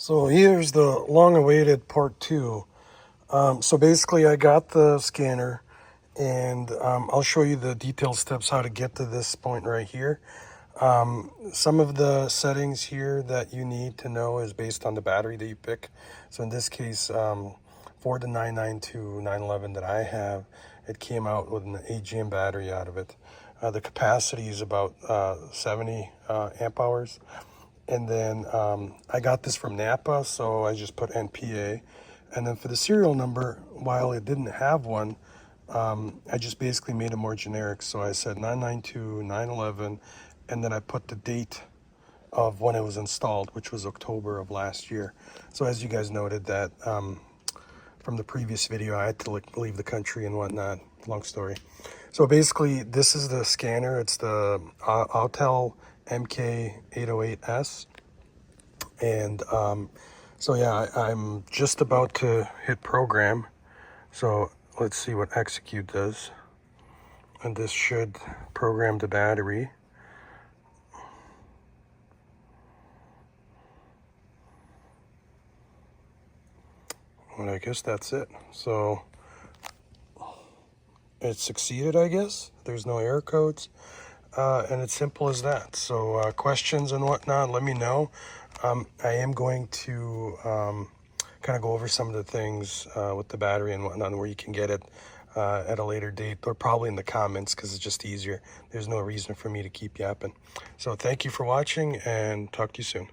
So here's the long-awaited part two. So basically I got the scanner, and I'll show you the detailed steps how to get to this point right here. Some of the settings here that you need to know is based on the battery that you pick. So in this case, for the 992 911 that I have, it came out with an AGM battery out of it. The capacity is about 70 amp hours. And then I got this from NAPA, so I just put NPA. And then for the serial number, while it didn't have one, I just basically made it more generic. So I said 992 911, and then I put the date of when it was installed, which was October of last year. So as you guys noted that from the previous video, I had to leave the country and whatnot. Long story. So basically, this is the scanner. It's the Autel MK808S. And so yeah, I'm just about to hit program. So let's see what execute does. And this should program the battery. And I guess that's it. So it succeeded, I guess. There's no error codes. And it's simple as that. So questions and whatnot, let me know. I am going to kind of go over some of the things with the battery and whatnot, and where you can get it at a later date, or probably in the comments, because it's just easier. There's no reason for me to keep yapping. So thank you for watching, and talk to you soon.